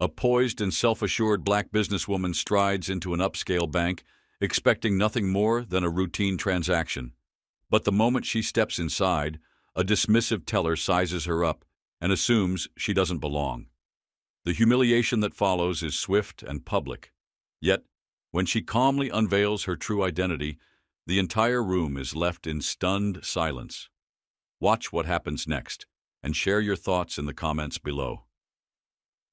A poised and self-assured black businesswoman strides into an upscale bank, expecting nothing more than a routine transaction. But the moment she steps inside, a dismissive teller sizes her up and assumes she doesn't belong. The humiliation that follows is swift and public. Yet, when she calmly unveils her true identity, the entire room is left in stunned silence. Watch what happens next, and share your thoughts in the comments below.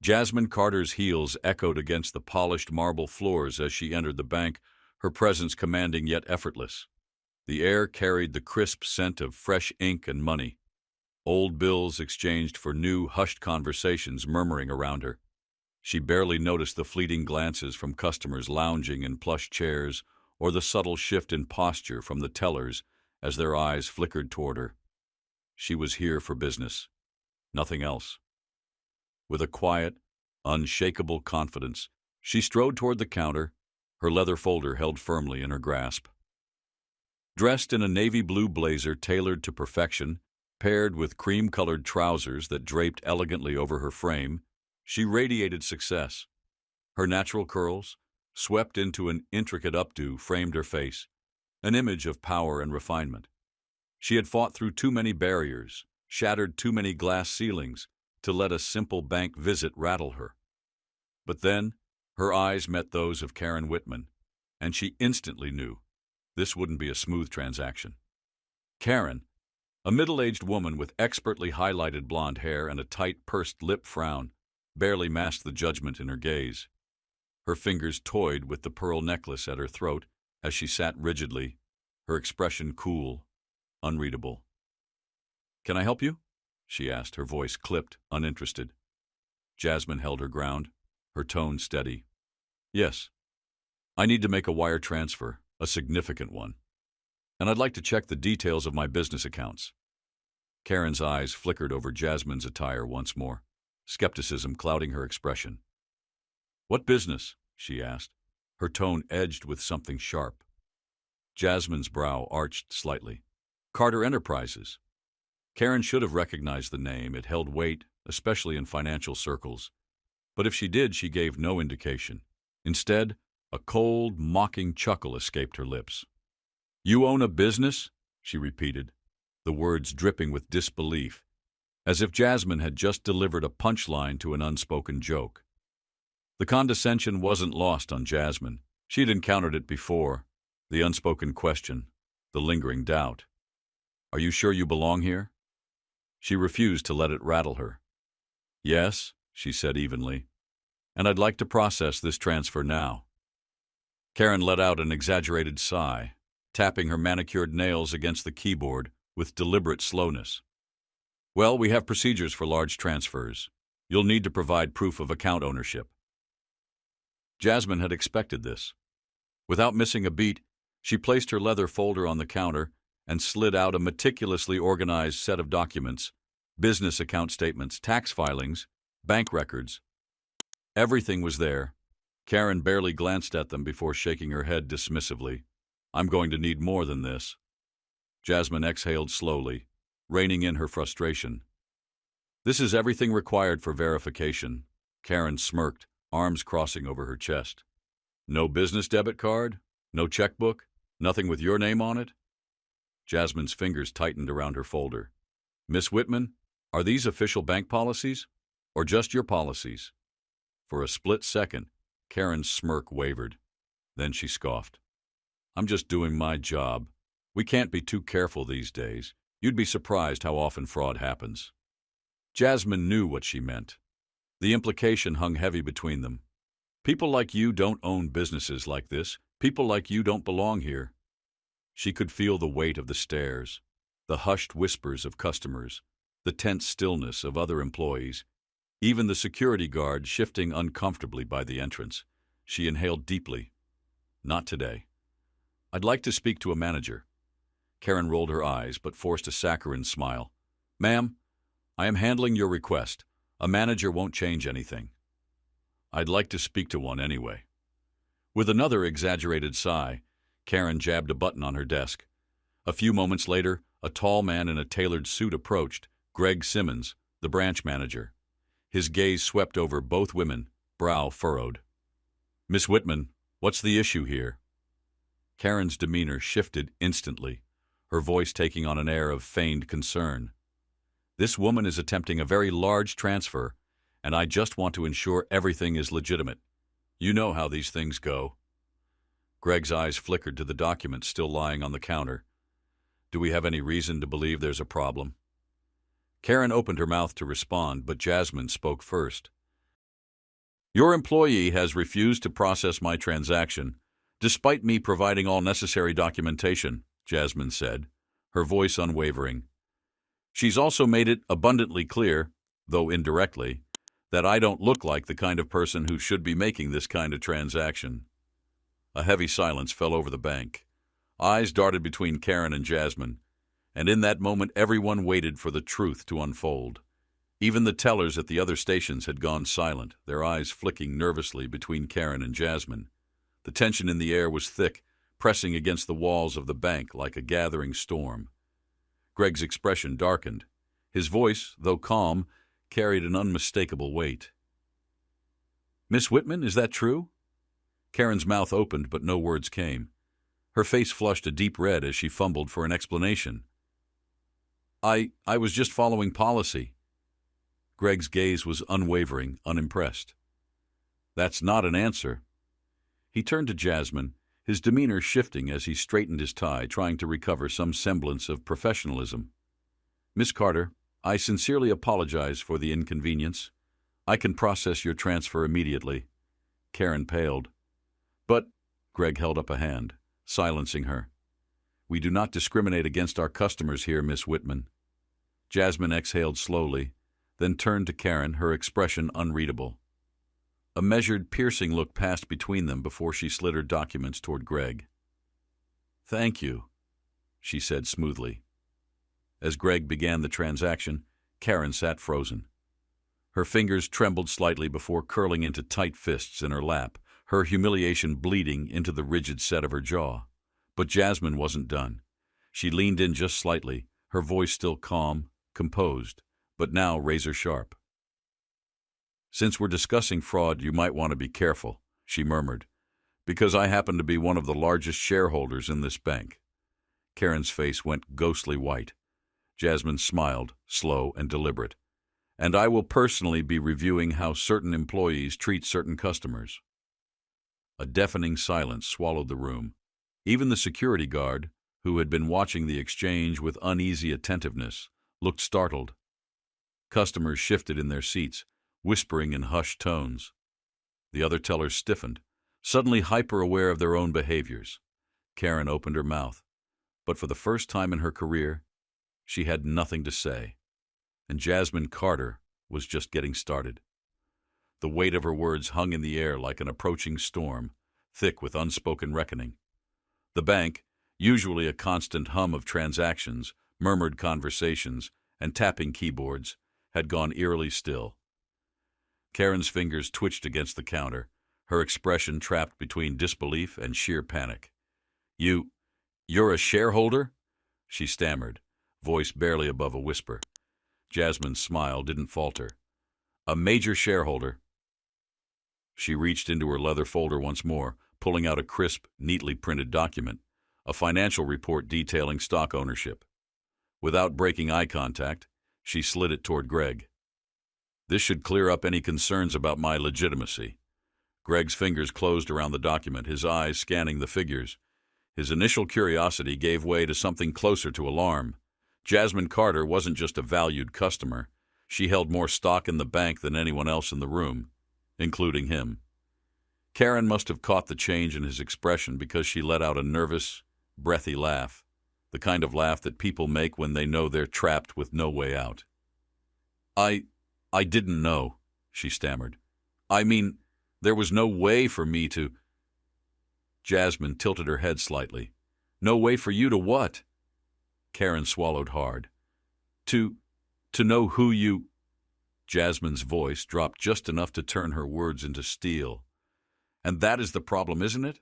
Jasmine Carter's heels echoed against the polished marble floors as she entered the bank, her presence commanding yet effortless. The air carried the crisp scent of fresh ink and money. Old bills exchanged for new, hushed conversations murmuring around her. She barely noticed the fleeting glances from customers lounging in plush chairs or the subtle shift in posture from the tellers as their eyes flickered toward her. She was here for business, nothing else. With a quiet, unshakable confidence, she strode toward the counter, her leather folder held firmly in her grasp. Dressed in a navy blue blazer tailored to perfection, paired with cream-colored trousers that draped elegantly over her frame, she radiated success. Her natural curls, swept into an intricate updo, framed her face, an image of power and refinement. She had fought through too many barriers, shattered too many glass ceilings, to let a simple bank visit rattle her. But then, her eyes met those of Karen Whitman, and she instantly knew this wouldn't be a smooth transaction. Karen, a middle-aged woman with expertly highlighted blonde hair and a tight, pursed lip frown, barely masked the judgment in her gaze. Her fingers toyed with the pearl necklace at her throat as she sat rigidly, her expression cool, unreadable. "Can I help you?" she asked, her voice clipped, uninterested. Jasmine held her ground, her tone steady. "Yes. I need to make a wire transfer, a significant one. And I'd like to check the details of my business accounts." Karen's eyes flickered over Jasmine's attire once more, skepticism clouding her expression. "What business?" she asked, her tone edged with something sharp. Jasmine's brow arched slightly. "Carter Enterprises." Karen should have recognized the name. It held weight, especially in financial circles. But if she did, she gave no indication. Instead, a cold, mocking chuckle escaped her lips. "You own a business?" she repeated, the words dripping with disbelief, as if Jasmine had just delivered a punchline to an unspoken joke. The condescension wasn't lost on Jasmine. She'd encountered it before, the unspoken question, the lingering doubt. "Are you sure you belong here?" She refused to let it rattle her. "Yes," she said evenly, "and I'd like to process this transfer now." Karen let out an exaggerated sigh, tapping her manicured nails against the keyboard with deliberate slowness. "Well, we have procedures for large transfers. You'll need to provide proof of account ownership." Jasmine had expected this. Without missing a beat, she placed her leather folder on the counter and slid out a meticulously organized set of documents, business account statements, tax filings, bank records. Everything was there. Karen barely glanced at them before shaking her head dismissively. "I'm going to need more than this." Jasmine exhaled slowly, reining in her frustration. "This is everything required for verification." Karen smirked, arms crossing over her chest. "No business debit card? No checkbook? Nothing with your name on it?" Jasmine's fingers tightened around her folder. "Miss Whitman, are these official bank policies? Or just your policies?" For a split second, Karen's smirk wavered. Then she scoffed. "I'm just doing my job. We can't be too careful these days. You'd be surprised how often fraud happens." Jasmine knew what she meant. The implication hung heavy between them. "People like you don't own businesses like this. People like you don't belong here." She could feel the weight of the stares, the hushed whispers of customers, the tense stillness of other employees, even the security guard shifting uncomfortably by the entrance. She inhaled deeply. "Not today. I'd like to speak to a manager." Karen rolled her eyes but forced a saccharine smile. "Ma'am, I am handling your request. A manager won't change anything." "I'd like to speak to one anyway." With another exaggerated sigh, Karen jabbed a button on her desk. A few moments later, a tall man in a tailored suit approached, Greg Simmons, the branch manager. His gaze swept over both women, brow furrowed. "Miss Whitman, what's the issue here?" Karen's demeanor shifted instantly, her voice taking on an air of feigned concern. "This woman is attempting a very large transfer, and I just want to ensure everything is legitimate. You know how these things go." Greg's eyes flickered to the document still lying on the counter. "Do we have any reason to believe there's a problem?" Karen opened her mouth to respond, but Jasmine spoke first. "Your employee has refused to process my transaction, despite me providing all necessary documentation," Jasmine said, her voice unwavering. "She's also made it abundantly clear, though indirectly, that I don't look like the kind of person who should be making this kind of transaction." A heavy silence fell over the bank. Eyes darted between Karen and Jasmine, and in that moment everyone waited for the truth to unfold. Even the tellers at the other stations had gone silent, their eyes flicking nervously between Karen and Jasmine. The tension in the air was thick, pressing against the walls of the bank like a gathering storm. Greg's expression darkened. His voice, though calm, carried an unmistakable weight. "Miss Whitman, is that true?" Karen's mouth opened, but no words came. Her face flushed a deep red as she fumbled for an explanation. I was just following policy." Greg's gaze was unwavering, unimpressed. "That's not an answer." He turned to Jasmine, his demeanor shifting as he straightened his tie, trying to recover some semblance of professionalism. "Miss Carter, I sincerely apologize for the inconvenience. I can process your transfer immediately." Karen paled. "But," Greg held up a hand, silencing her. "We do not discriminate against our customers here, Miss Whitman." Jasmine exhaled slowly, then turned to Karen, her expression unreadable. A measured, piercing look passed between them before she slid her documents toward Greg. "Thank you," she said smoothly. As Greg began the transaction, Karen sat frozen. Her fingers trembled slightly before curling into tight fists in her lap, her humiliation bleeding into the rigid set of her jaw. But Jasmine wasn't done. She leaned in just slightly, her voice still calm, composed, but now razor-sharp. "Since we're discussing fraud, you might want to be careful," she murmured, "because I happen to be one of the largest shareholders in this bank." Karen's face went ghostly white. Jasmine smiled, slow and deliberate. "And I will personally be reviewing how certain employees treat certain customers." A deafening silence swallowed the room. Even the security guard, who had been watching the exchange with uneasy attentiveness, looked startled. Customers shifted in their seats, whispering in hushed tones. The other tellers stiffened, suddenly hyper-aware of their own behaviors. Karen opened her mouth, but for the first time in her career, she had nothing to say. And Jasmine Carter was just getting started. The weight of her words hung in the air like an approaching storm, thick with unspoken reckoning. The bank, usually a constant hum of transactions, murmured conversations, and tapping keyboards, had gone eerily still. Karen's fingers twitched against the counter, her expression trapped between disbelief and sheer panic. You're a shareholder?" she stammered, voice barely above a whisper. Jasmine's smile didn't falter. "A major shareholder." She reached into her leather folder once more, pulling out a crisp, neatly printed document, a financial report detailing stock ownership. Without breaking eye contact, she slid it toward Greg. "This should clear up any concerns about my legitimacy." Greg's fingers closed around the document, his eyes scanning the figures. His initial curiosity gave way to something closer to alarm. Jasmine Carter wasn't just a valued customer. She held more stock in the bank than anyone else in the room, including him. Karen must have caught the change in his expression because she let out a nervous, breathy laugh, the kind of laugh that people make when they know they're trapped with no way out. I didn't know," she stammered. "I mean, there was no way for me to—" Jasmine tilted her head slightly. "No way for you to what?" Karen swallowed hard. To know who you—" Jasmine's voice dropped just enough to turn her words into steel. "And that is the problem, isn't it?"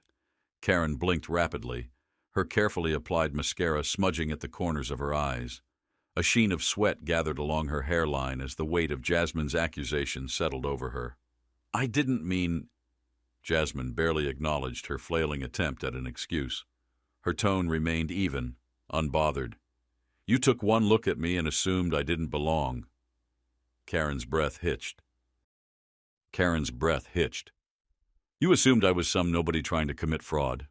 Karen blinked rapidly, her carefully applied mascara smudging at the corners of her eyes. A sheen of sweat gathered along her hairline as the weight of Jasmine's accusation settled over her. I didn't mean— Jasmine barely acknowledged her flailing attempt at an excuse. Her tone remained even, unbothered. You took one look at me and assumed I didn't belong. Karen's breath hitched. You assumed I was some nobody trying to commit fraud.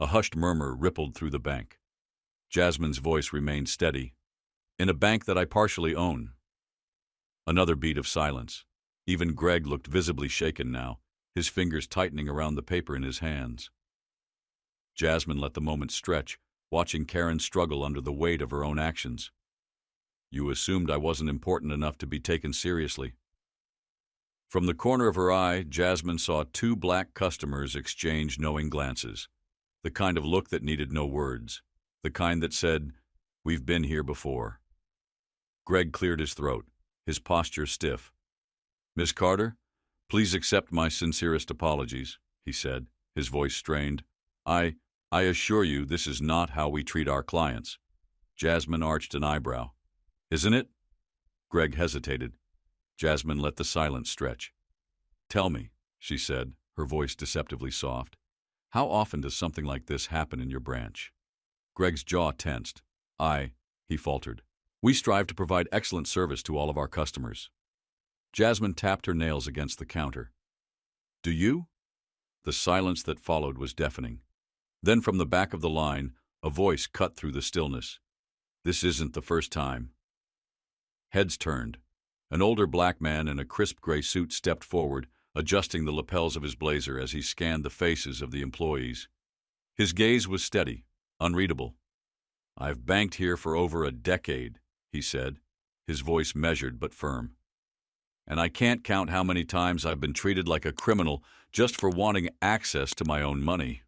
A hushed murmur rippled through the bank. Jasmine's voice remained steady. In a bank that I partially own. Another beat of silence. Even Greg looked visibly shaken now, his fingers tightening around the paper in his hands. Jasmine let the moment stretch, watching Karen struggle under the weight of her own actions. You assumed I wasn't important enough to be taken seriously. From the corner of her eye, Jasmine saw two black customers exchange knowing glances. The kind of look that needed no words. The kind that said, "We've been here before." Greg cleared his throat, his posture stiff. "Miss Carter, please accept my sincerest apologies," he said, his voice strained. I assure you this is not how we treat our clients." Jasmine arched an eyebrow. "Isn't it?" Greg hesitated. Jasmine let the silence stretch. "Tell me," she said, her voice deceptively soft, "how often does something like this happen in your branch?" Greg's jaw tensed. He faltered. "We strive to provide excellent service to all of our customers." Jasmine tapped her nails against the counter. "Do you?" The silence that followed was deafening. Then from the back of the line, a voice cut through the stillness. "This isn't the first time." Heads turned. An older black man in a crisp gray suit stepped forward, adjusting the lapels of his blazer as he scanned the faces of the employees. His gaze was steady, unreadable. "I've banked here for over a decade," he said, his voice measured but firm. "And I can't count how many times I've been treated like a criminal just for wanting access to my own money."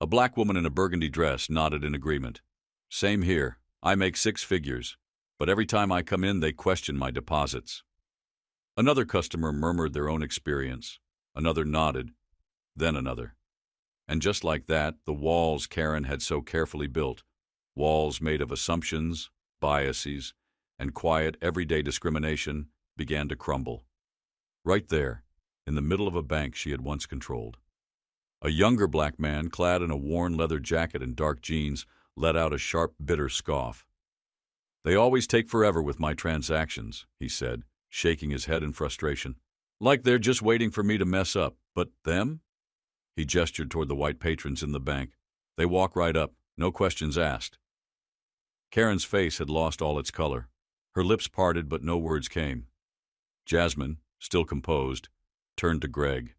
A black woman in a burgundy dress nodded in agreement. "Same here. I make 6 figures, but every time I come in they question my deposits." Another customer murmured their own experience. Another nodded, then another. And just like that, the walls Karen had so carefully built, walls made of assumptions, biases, and quiet everyday discrimination, began to crumble. Right there, in the middle of a bank she had once controlled. A younger black man, clad in a worn leather jacket and dark jeans, let out a sharp, bitter scoff. "They always take forever with my transactions," he said, shaking his head in frustration. "Like they're just waiting for me to mess up. But them?" He gestured toward the white patrons in the bank. "They walk right up, no questions asked." Karen's face had lost all its color. Her lips parted, but no words came. Jasmine, still composed, turned to Greg.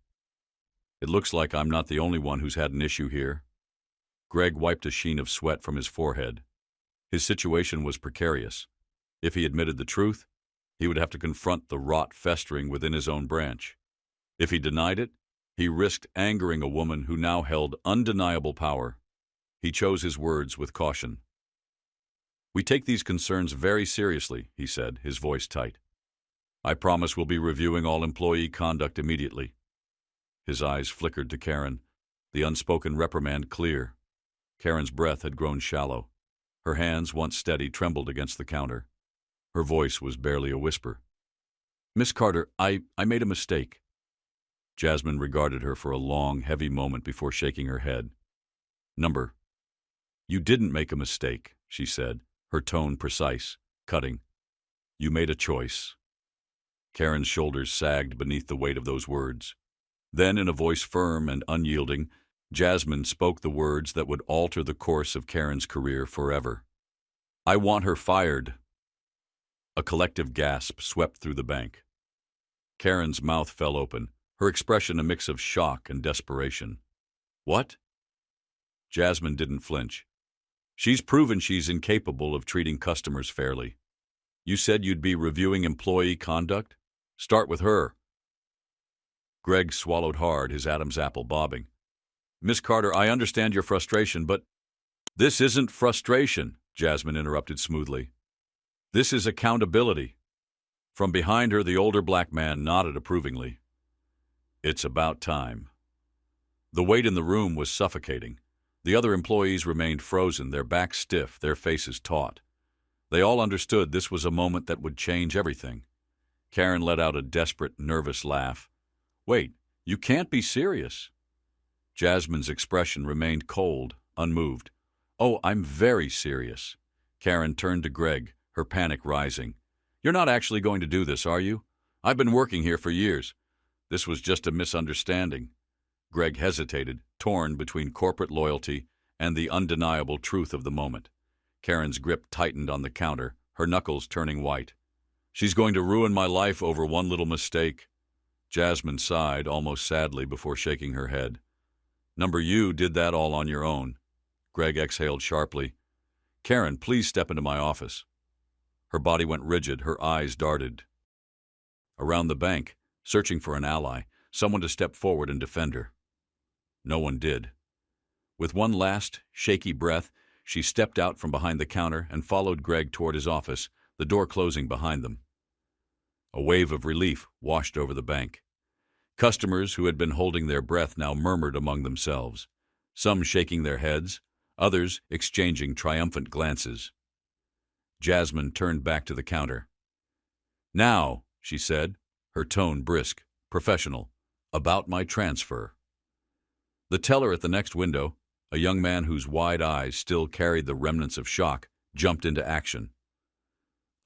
"It looks like I'm not the only one who's had an issue here." Greg wiped a sheen of sweat from his forehead. His situation was precarious. If he admitted the truth, he would have to confront the rot festering within his own branch. If he denied it, he risked angering a woman who now held undeniable power. He chose his words with caution. "We take these concerns very seriously," he said, his voice tight. "I promise we'll be reviewing all employee conduct immediately." His eyes flickered to Karen, the unspoken reprimand clear. Karen's breath had grown shallow. Her hands, once steady, trembled against the counter. Her voice was barely a whisper. "Miss Carter, I made a mistake." Jasmine regarded her for a long, heavy moment before shaking her head. "You didn't make a mistake," she said, her tone precise, cutting. "You made a choice." Karen's shoulders sagged beneath the weight of those words. Then, in a voice firm and unyielding, Jasmine spoke the words that would alter the course of Karen's career forever. "I want her fired." A collective gasp swept through the bank. Karen's mouth fell open, her expression a mix of shock and desperation. "What?" Jasmine didn't flinch. "She's proven she's incapable of treating customers fairly. You said you'd be reviewing employee conduct? Start with her." Greg swallowed hard, his Adam's apple bobbing. "Miss Carter, I understand your frustration, but—" "This isn't frustration," Jasmine interrupted smoothly. "This is accountability." From behind her, the older black man nodded approvingly. "It's about time." The weight in the room was suffocating. The other employees remained frozen, their backs stiff, their faces taut. They all understood this was a moment that would change everything. Karen let out a desperate, nervous laugh. Wait, you can't be serious. Jasmine's expression remained cold, unmoved. Oh, I'm very serious. Karen turned to Greg, her panic rising. You're not actually going to do this, are you? I've been working here for years. This was just a misunderstanding. Greg hesitated, torn between corporate loyalty and the undeniable truth of the moment. Karen's grip tightened on the counter, her knuckles turning white. She's going to ruin my life over one little mistake. Jasmine sighed, almost sadly, before shaking her head. Number, you did that all on your own. Greg exhaled sharply. Karen, please step into my office. Her body went rigid, her eyes darted. Around the bank, searching for an ally, someone to step forward and defend her. No one did. With one last, shaky breath, she stepped out from behind the counter and followed Greg toward his office, the door closing behind them. A wave of relief washed over the bank. Customers who had been holding their breath now murmured among themselves, some shaking their heads, others exchanging triumphant glances. Jasmine turned back to the counter. Now, she said, her tone brisk, professional, about my transfer. The teller at the next window, a young man whose wide eyes still carried the remnants of shock, jumped into action.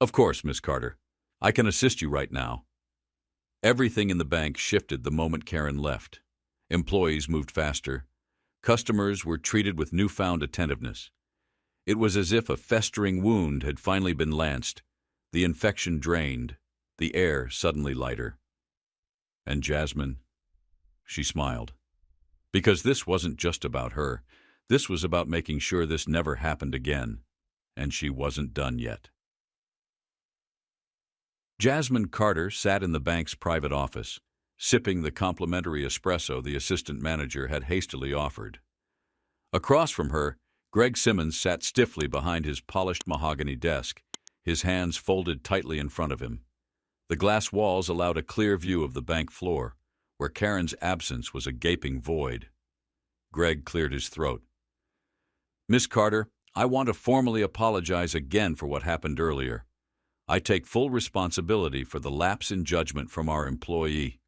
Of course, Miss Carter. I can assist you right now. Everything in the bank shifted the moment Karen left. Employees moved faster. Customers were treated with newfound attentiveness. It was as if a festering wound had finally been lanced, the infection drained, the air suddenly lighter. And Jasmine, she smiled. Because this wasn't just about her. This was about making sure this never happened again. And she wasn't done yet. Jasmine Carter sat in the bank's private office, sipping the complimentary espresso the assistant manager had hastily offered. Across from her, Greg Simmons sat stiffly behind his polished mahogany desk, his hands folded tightly in front of him. The glass walls allowed a clear view of the bank floor, where Karen's absence was a gaping void. Greg cleared his throat. Miss Carter, I want to formally apologize again for what happened earlier. I take full responsibility for the lapse in judgment from our employee.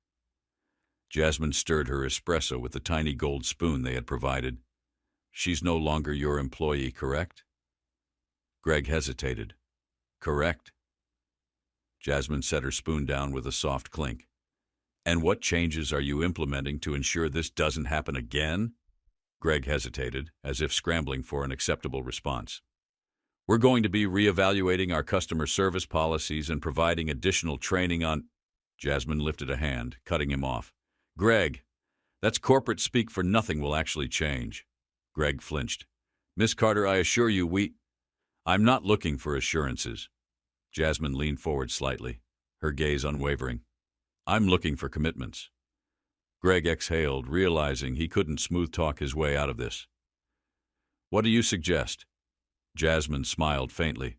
Jasmine stirred her espresso with the tiny gold spoon they had provided. She's no longer your employee, correct? Greg hesitated. Correct? Jasmine set her spoon down with a soft clink. And what changes are you implementing to ensure this doesn't happen again? Greg hesitated, as if scrambling for an acceptable response. We're going to be reevaluating our customer service policies and providing additional training on... Jasmine lifted a hand, cutting him off. Greg, that's corporate speak for nothing will actually change. Greg flinched. Miss Carter, I assure you I'm not looking for assurances. Jasmine leaned forward slightly, her gaze unwavering. I'm looking for commitments. Greg exhaled, realizing he couldn't smooth-talk his way out of this. What do you suggest? Jasmine smiled faintly.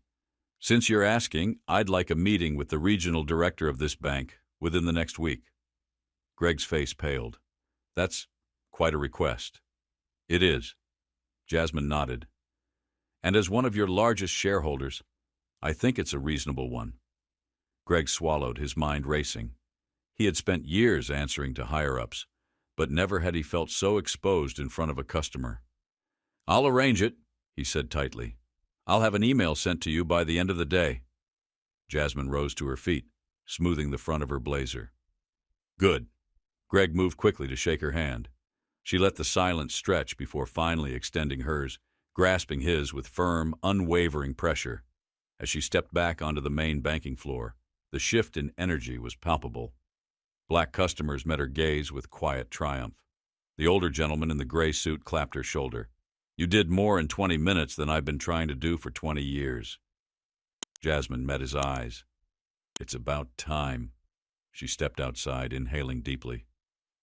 Since you're asking, I'd like a meeting with the regional director of this bank within the next week. Greg's face paled. That's quite a request. It is. Jasmine nodded. And as one of your largest shareholders, I think it's a reasonable one. Greg swallowed, his mind racing. He had spent years answering to higher-ups, but never had he felt so exposed in front of a customer. I'll arrange it, he said tightly. I'll have an email sent to you by the end of the day. Jasmine rose to her feet, smoothing the front of her blazer. Good. Greg moved quickly to shake her hand. She let the silence stretch before finally extending hers, grasping his with firm, unwavering pressure. As she stepped back onto the main banking floor, the shift in energy was palpable. Black customers met her gaze with quiet triumph. The older gentleman in the gray suit clapped her shoulder. You did more in 20 minutes than I've been trying to do for 20 years. Jasmine met his eyes. It's about time. She stepped outside, inhaling deeply.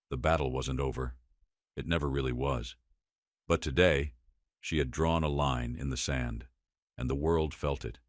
The battle wasn't over. It never really was. But today, she had drawn a line in the sand, and the world felt it.